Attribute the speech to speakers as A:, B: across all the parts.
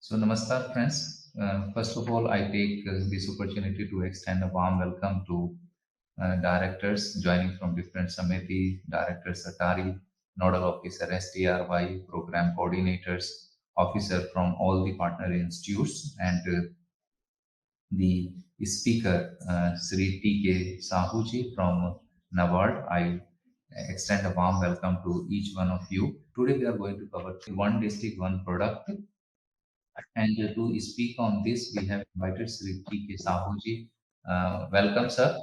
A: So, namaskar, friends. First of all, I take this opportunity to extend a warm welcome to directors joining from different Samiti, Director Satari, Nodal Officer STRY, Program Coordinators, Officer from all the partner institutes, and the speaker, Sri T.K. Sahuji from NABARD. I extend a warm welcome to each one of you. Today, we are going to cover one district, one product. And to speak on this, we have invited Sri T.K. Sahuji. Welcome, sir.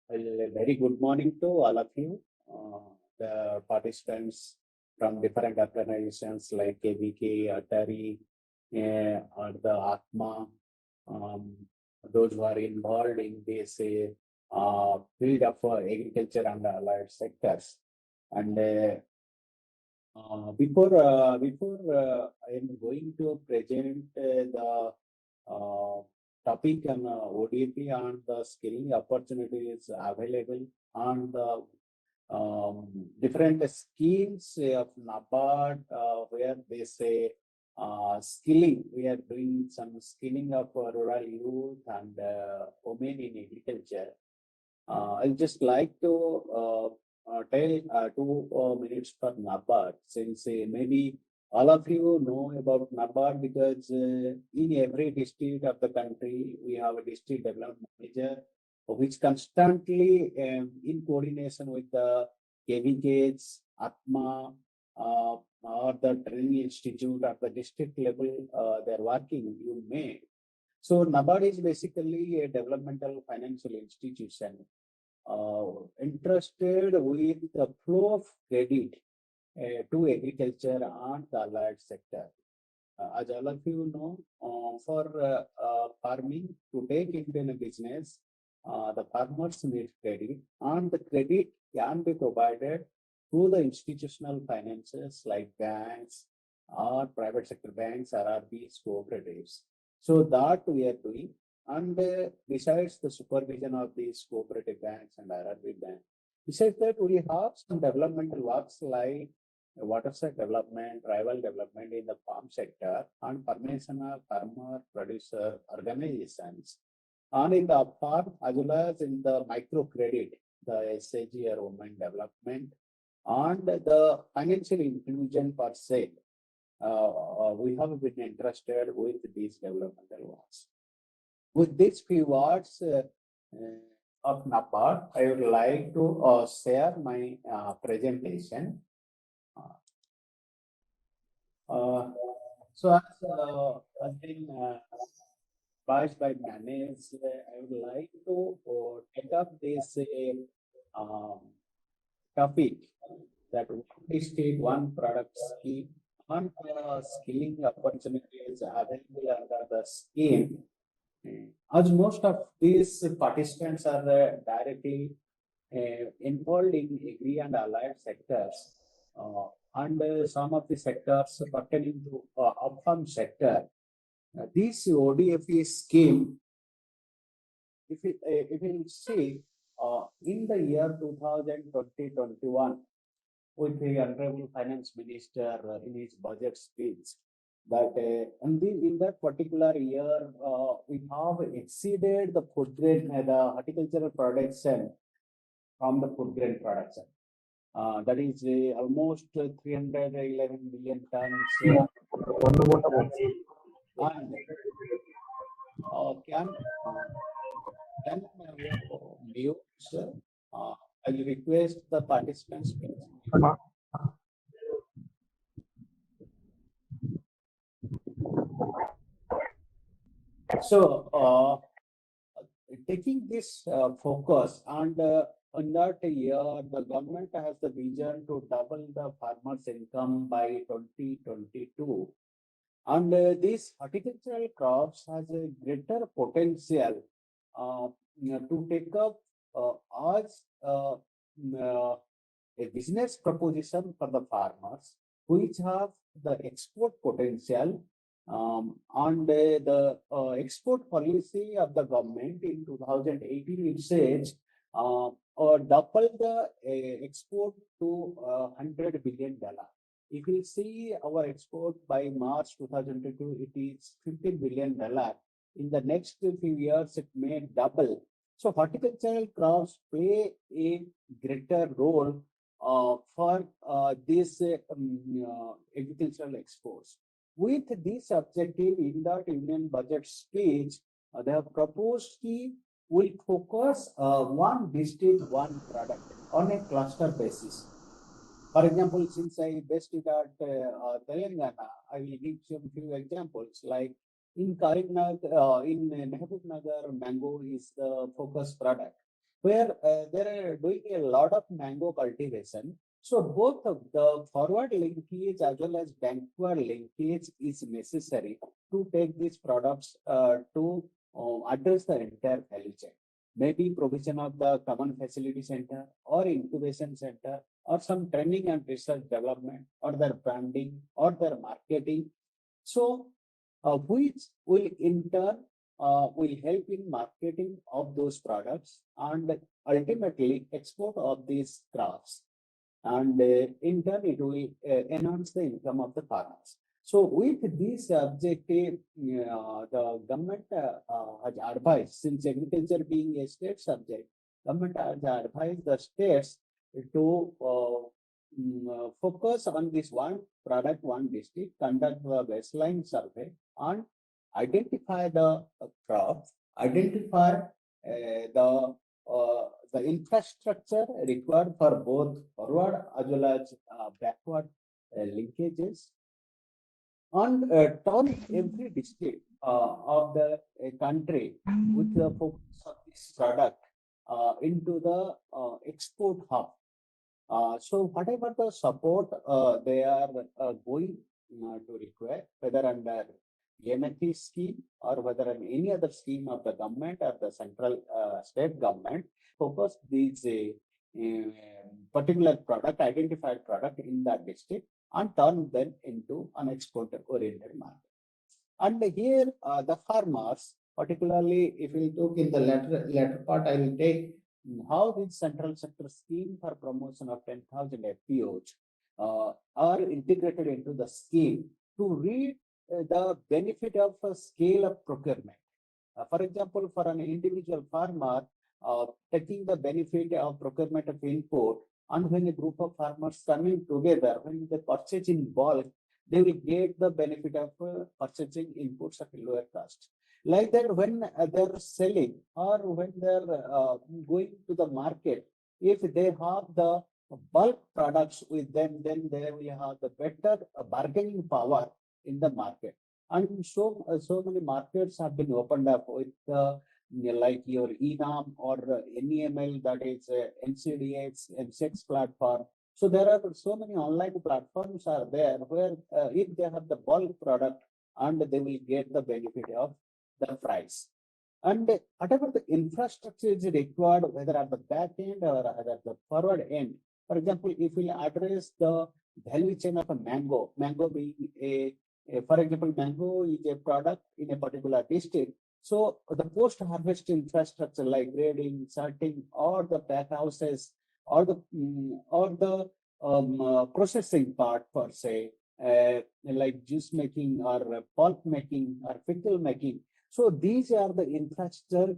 B: Well, a very good morning to all of you, the participants from different organizations like KVK, Atari, or the Atma, um, those who are involved in this field of agriculture and allied sectors. And before I am going to present the topic on ODP and the skilling opportunities available on the different schemes of NABARD, where they say skilling. We are doing some skilling of rural youth and women in agriculture. I'd just like to tell 2 minutes for NABARD, since maybe all of you know about NABARD because in every district of the country, we have a district development manager which constantly in coordination with the KVKs, ATMA, or the training institute at the district level, they're working, you may. So NABARD is basically a developmental financial institution interested with the flow of credit to agriculture and the allied sector. As all of you know, for farming to take into a business, the farmers need credit, and the credit can be provided through the institutional finances like banks or private sector banks, RRBs, cooperatives. So that we are doing. And besides the supervision of these cooperative banks and RRB banks, besides that, we have some developmental works like watershed development, tribal development in the farm sector, and formation of farmer producer organizations. And in the farm as well as in the microcredit, the SAG or women development, and the financial inclusion per se. We have been interested with these developmental works. With these few words of NABARD, I would like to share my presentation. So as been advised by managers, I would like to take up this topic that one district, one product scheme, and skilling opportunities available under the scheme. As most of these participants are directly involved in agri and allied sectors, and some of the sectors pertaining to upfarm sector, this ODFE scheme, if you see in the year 2020-21, with the Honorable Finance Minister in his budget speech, that in that particular year, we have exceeded the food grain, the horticultural production from the food grain production. That is almost 311 million tons. And can mute, sir? I will request the participants. So, taking this focus, and in that year, the government has the vision to double the farmers' income by 2022. And these horticultural crops has a greater potential to take up as a business proposition for the farmers, which have the export potential. And the export policy of the government in 2018, it says double the export to $100 billion. If you see our export by March 2022, it is $15 billion. In the next few years, it may double. So horticultural crops play a greater role for these agricultural exports. With this objective in the Union budget speech, they have proposed key will focus one district, one product on a cluster basis. For example, since I based it at Telangana, I will give some few examples. Like in Karimnagar, in Mahabubnagar, mango is the focus product, where they are doing a lot of mango cultivation. So both of the forward linkage as well as backward linkage is necessary to take these products to address the entire value chain. Maybe provision of the common facility center or incubation center or some training and research development or their branding or their marketing. So, which will in turn will help in marketing of those products and ultimately export of these crops. And in turn, it will enhance the income of the farmers. So with this objective, the government has advised, since agriculture being a state subject, government has advised the states to focus on this one product, one district, conduct the baseline survey and identify the crops, identify the infrastructure required for both forward as well as backward linkages, and turn every district of the country with the focus of this product into the export hub. So whatever the support they are going to require, whether under MFP scheme or whether in any other scheme of the government or the central state government, focus these particular product, identified product in that district and turn them into an export-oriented market. And here the farmers, particularly if we look in the latter part, I will take how this central sector scheme for promotion of 10,000 FPOs are integrated into the scheme to reap the benefit of a scale of procurement. For example, for an individual farmer, taking the benefit of procurement of input, and when a group of farmers coming together, when they purchase in bulk, they will get the benefit of purchasing inputs at a lower cost. Like that, when they're selling or when they're going to the market, if they have the bulk products with them, then they will have the better bargaining power in the market. And so many markets have been opened up with like your ENAM or NEML, that is NCDX, MCX platform. So there are so many online platforms are there where if they have the bulk product and they will get the benefit of the price. And whatever the infrastructure is required, whether at the back end or at the forward end, for example, if we address the value chain of a mango being for example, mango is a product in a particular district. So the post-harvest infrastructure like grading, sorting, or the pack houses, or the processing part per se, like juice making or pulp making or pickle making. So these are the infrastructure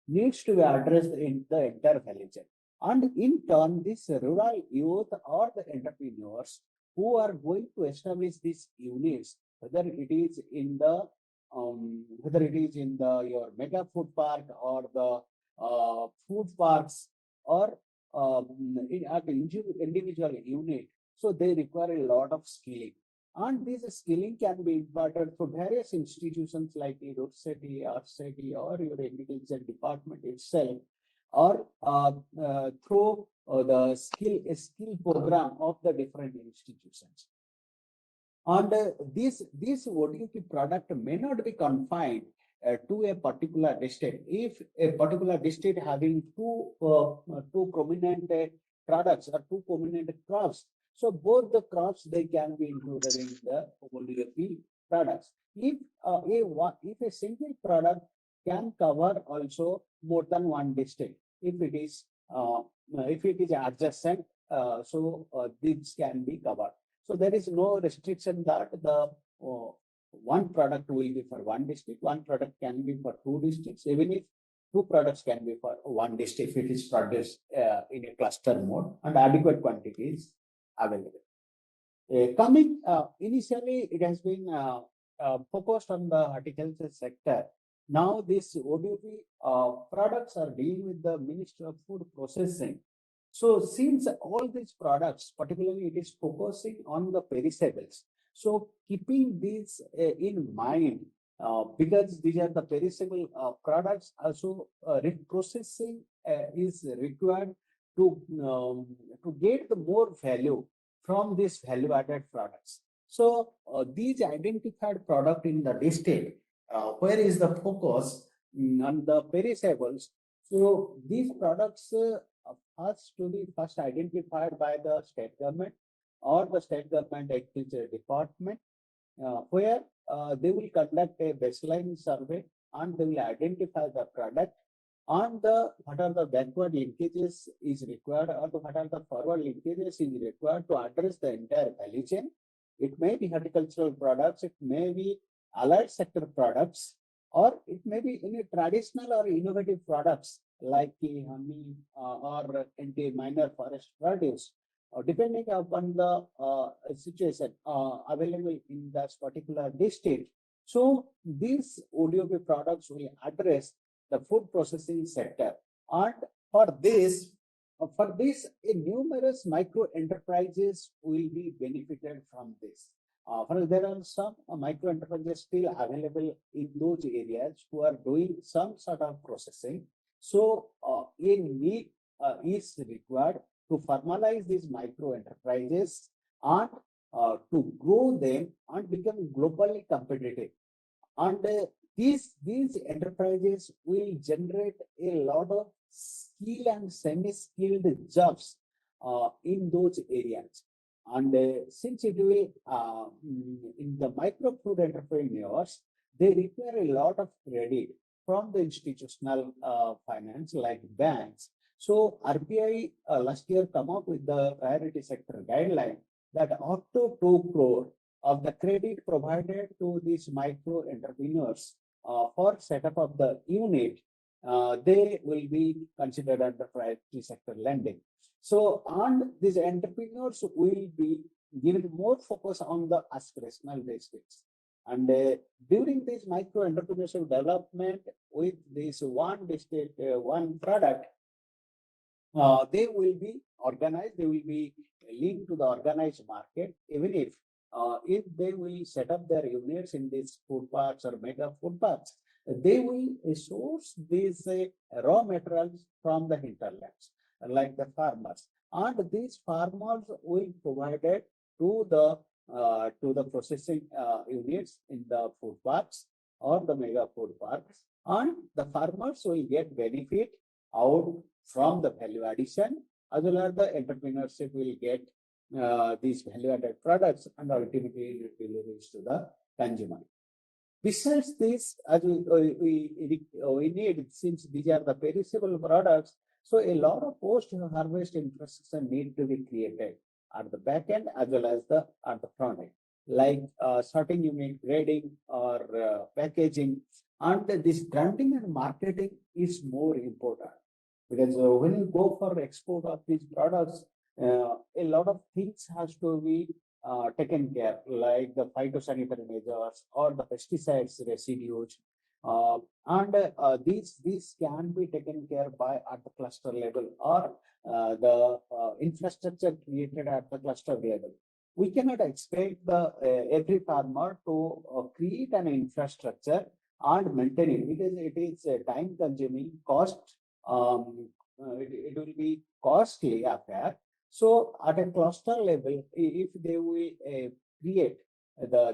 B: needs to be addressed in the entire value chain. And in turn, this rural youth or the entrepreneurs who are going to establish these units, whether it is in the your mega food park or the food parks or at the individual unit, so they require a lot of skilling. And this skilling can be imparted through various institutions like your city, or your agriculture department itself, or through the skill program of the different institutions. And this ODP product may not be confined to a particular district. If a particular district having two prominent products or two prominent crops, so both the crops they can be included in the ODP products. If a single product can cover also more than one district, if it is adjacent these can be covered. So there is no restriction that the one product will be for one district, one product can be for two districts, even if two products can be for one district if it is produced in a cluster mode and adequate quantities available. Coming initially, it has been focused on the horticulture sector. Now, these ODP products are dealing with the Ministry of Food Processing. So, since all these products, particularly it is focusing on the perishables. So, keeping these in mind, because these are the perishable products, also reprocessing is required to get the more value from these value-added products. So these identified product in the district, where is the focus on the perishables? So these products has to be first identified by the state government or the state government agriculture department, where they will conduct a baseline survey and they will identify the product on the what are the backward linkages is required or what are the forward linkages is required to address the entire value chain. It may be horticultural products, it may be allied sector products, or it may be any traditional or innovative products like honey or minor forest produce, depending upon the situation available in that particular district. So these ODOP products will address the food processing sector, and for this, numerous micro enterprises will be benefited from this. There are some micro enterprises still available in those areas who are doing some sort of processing. So, a need is required to formalize these micro enterprises and to grow them and become globally competitive. And these enterprises will generate a lot of skill and semi-skilled jobs in those areas. And since it will, in the micro food entrepreneurs, they require a lot of credit from the institutional finance like banks. So RBI last year come up with the priority sector guideline that up to 2 crore of the credit provided to these micro entrepreneurs for setup of the unit, they will be considered under priority sector lending. So, and these entrepreneurs will be given more focus on the aspirational districts. And during this micro entrepreneurship development with this one district, one product, they will be organized, they will be linked to the organized market, even if they will set up their units in these food parks or mega food parks, they will source these raw materials from the hinterlands, like the farmers. And these farmers will provide it to the processing units in the food parks or the mega food parks. And the farmers will get benefit out from the value addition, as well as the entrepreneurship will get these value-added products and ultimately deliveries to the consumer. Besides this, as we need, since these are the perishable products, so a lot of post-harvest infrastructure need to be created at the back end as well as at the front end, like sorting unit, grading, or packaging. And this branding and marketing is more important, because when you go for export of these products, a lot of things has to be taken care, like the phytosanitary measures or the pesticides residues, these can be taken care by at the cluster level or the infrastructure created at the cluster level. We cannot expect the every farmer to create an infrastructure and maintain it, because it is time consuming, cost. It will be costly affair. So at a cluster level, if they will create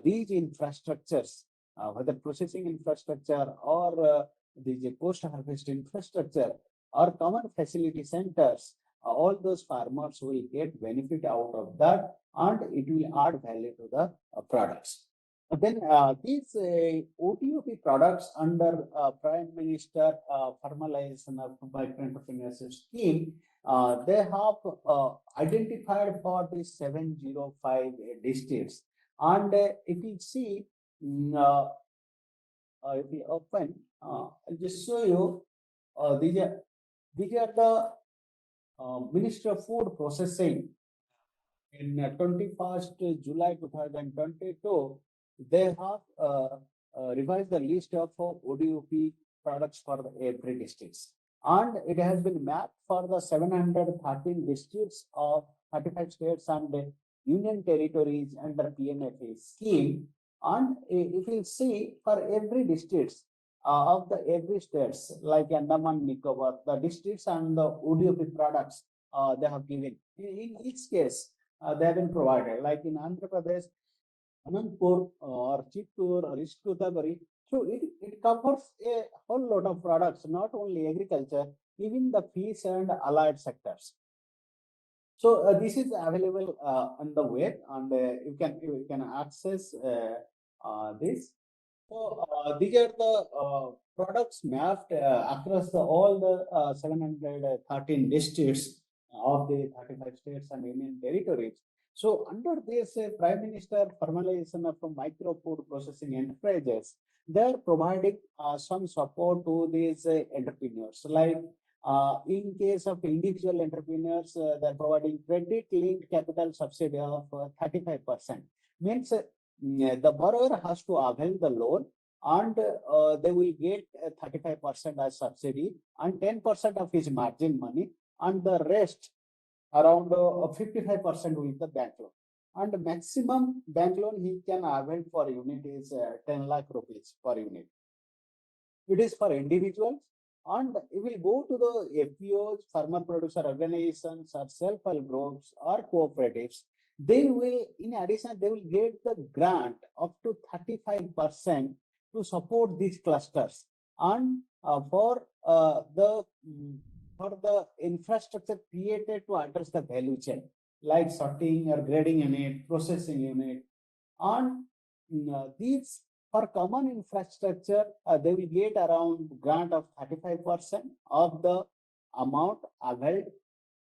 B: these infrastructures, whether processing infrastructure or the post-harvest infrastructure or common facility centers, all those farmers will get benefit out of that, and it will add value to the products. Then these OTOP products under Prime Minister Formalization of Micro Entrepreneurship Scheme, They have identified for the 705 districts. And if you see, if you open, I'll just show you. These are the Ministry of Food Processing in 21st July 2022, they have revised the list of ODOP products for every districts. And it has been mapped for the 713 districts of 35 states and union territories under PNFA scheme. And if you see for every districts of the every states like Andaman Nicobar, the districts and the ODOP products they have given. In each case, they have been provided. Like in Andhra Pradesh, Anandpur or Chittoor or East Godavari. So it covers a whole lot of products, not only agriculture, even the fish and allied sectors. So this is available on the web, and you can access this. So these are the products mapped across all the 713 districts of the 35 states and union territories. So under this Prime Minister formalization of micro food processing enterprises, they are providing some support to these entrepreneurs. Like in case of individual entrepreneurs, they are providing credit linked capital subsidy of 35%. Means the borrower has to avail the loan, and they will get 35% as subsidy and 10% of his margin money, and the rest around 55% with the bank loan. And maximum bank loan he can avail for unit is 10 lakh rupees per unit. It is for individuals, and it will go to the FPOs, farmer producer organizations, or self-help groups or cooperatives. They will, in addition, they will get the grant up to 35% to support these clusters, and for the infrastructure created to address the value chain, like sorting or grading unit, processing unit, and these for common infrastructure, they will get around grant of 35% of the amount availed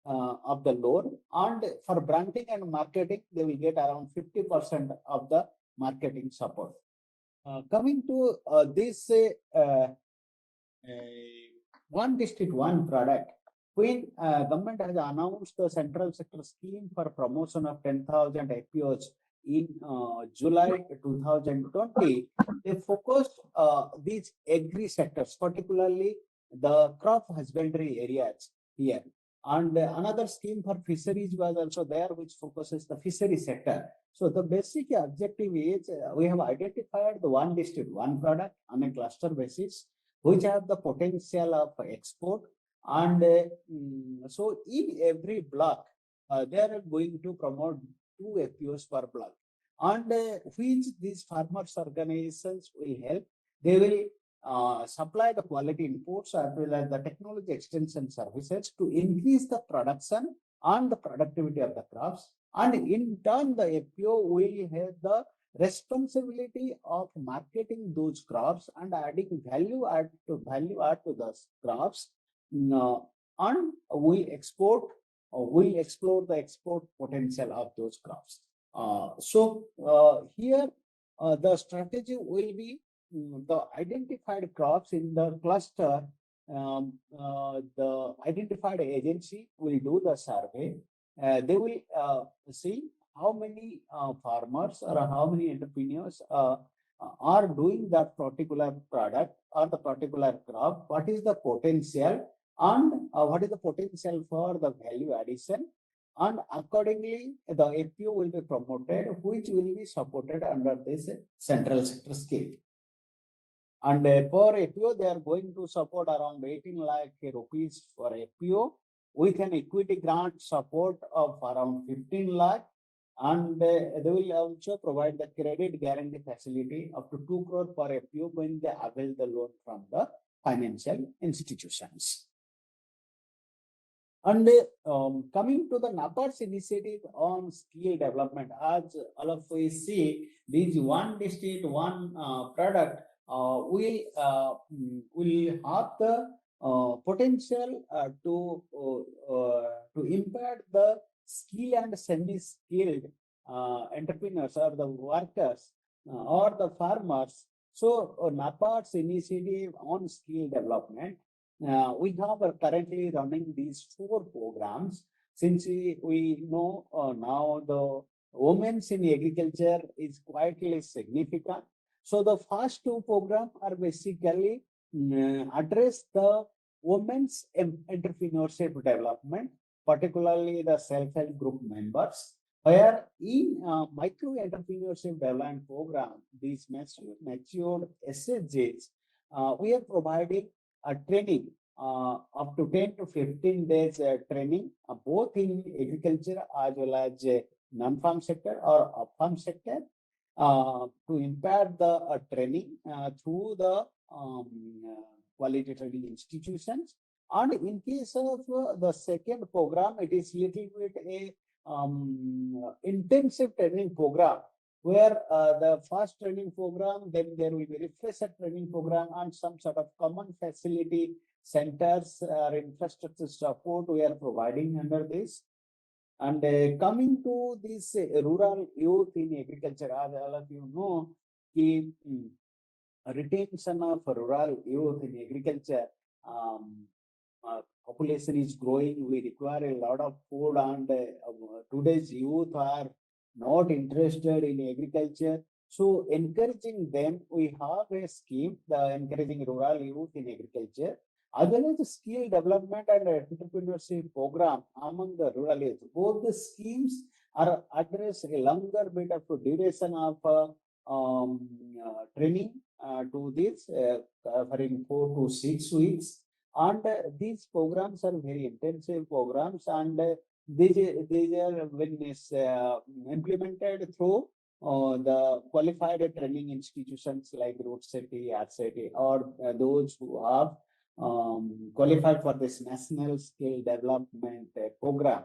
B: of the loan, and for branding and marketing, they will get around 50% of the marketing support. Coming to this one district, one product. When government has announced the central sector scheme for promotion of 10,000 FPOs in July 2020, they focused these agri sectors, particularly the crop husbandry areas here. And another scheme for fisheries was also there, which focuses the fishery sector. So the basic objective is we have identified the one district, one product on a cluster basis, which have the potential of export. And so in every block, they are going to promote 2 FPOs per block. And which these farmers organizations will help, they will supply the quality inputs as well as the technology extension services to increase the production and the productivity of the crops. And in turn, the FPO will have the responsibility of marketing those crops and adding value add to those crops, and we explore the export potential of those crops. Here the strategy will be the identified crops in the cluster. The identified agency will do the survey. They will see how many farmers or how many entrepreneurs are doing that particular product or the particular crop, what is the potential, and what is the potential for the value addition, and accordingly the FPO will be promoted, which will be supported under this central sector scheme. And for FPO, they are going to support around 18 lakh rupees for FPO with an equity grant support of around 15 lakh. And they will also provide the credit guarantee facility up to 2 crore per FPO when they avail the loan from the financial institutions. And coming to the NABARD's initiative on skill development, as all of we see, these one district, one product will have the potential to impact the skill and semi-skilled entrepreneurs or the workers or the farmers. So NABARD's initiative on skill development, we have currently running these 4 programs. Since we know now the women's in agriculture is quite significant. So the first 2 programs are basically address the women's entrepreneurship development, particularly the self-help group members, where in micro entrepreneurship development program, these matured SSGs, we are providing a training up to 10 to 15 days training, both in agriculture as well as non-farm sector or farm sector, to impart the training through the quality training institutions. And in case of the second program, it is little bit a intensive training program, where the first training program, then there will be refresher training program and some sort of common facility centers or infrastructure support we are providing under this. And coming to this rural youth in agriculture, as all of you know, the retention of rural youth in agriculture, population is growing. We require a lot of food, and today's youth are not interested in agriculture. So encouraging them, we have a scheme, the encouraging rural youth in agriculture, as well as the skill development and entrepreneurship program among the rural youth. Both the schemes are address a longer bit of duration of training to this, covering 4 to 6 weeks. And these programs are very intensive programs, and these are when is implemented through the qualified training institutions like Root City, RCT, or those who have qualified for this national skill development program,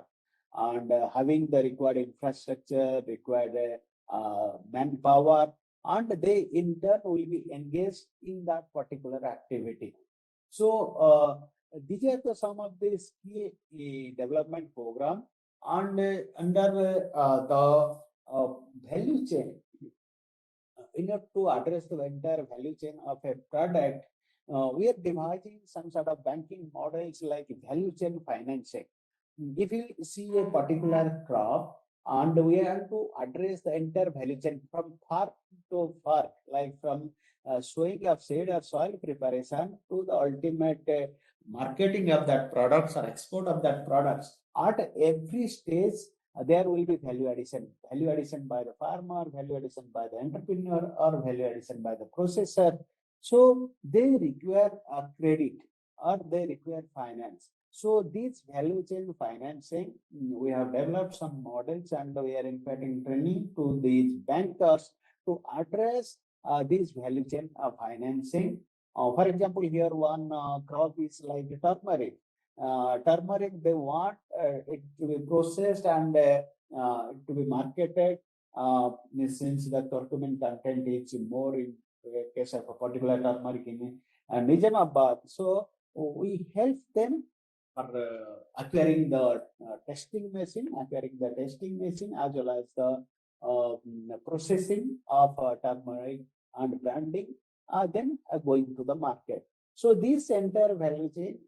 B: and having the required infrastructure, required manpower, and they in turn will be engaged in that particular activity. So these are some of the skill development program, and under the value chain, in order to address the entire value chain of a product, we are devising some sort of banking models like value chain financing. If you see a particular crop, and we have to address the entire value chain from farm to fork, like from sowing of seed or soil preparation to the ultimate marketing of that products or export of that products. At every stage, there will be value addition by the farmer, value addition by the entrepreneur, or value addition by the processor. So they require a credit or they require finance. So this value chain financing, we have developed some models, and we are imparting training to these bankers to address this value chain of financing. For example, here one crop is like turmeric. Turmeric, they want it to be processed and to be marketed, since the curcumin content is more in the case of a particular turmeric in Nizamabad. So we help them for acquiring the testing machine, as well as the processing of turmeric and branding, then going to the market. So this entire value chain,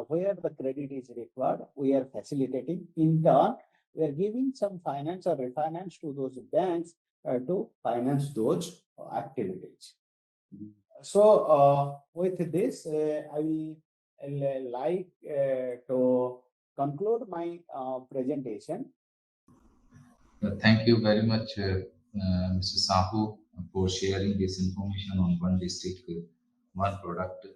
B: where the credit is required, we are facilitating. In turn, we are giving some finance or refinance to those banks to finance those activities. So with this, I will like to conclude my presentation.
A: Thank you very much, Mr. Sahoo, for sharing this information on one district, one product.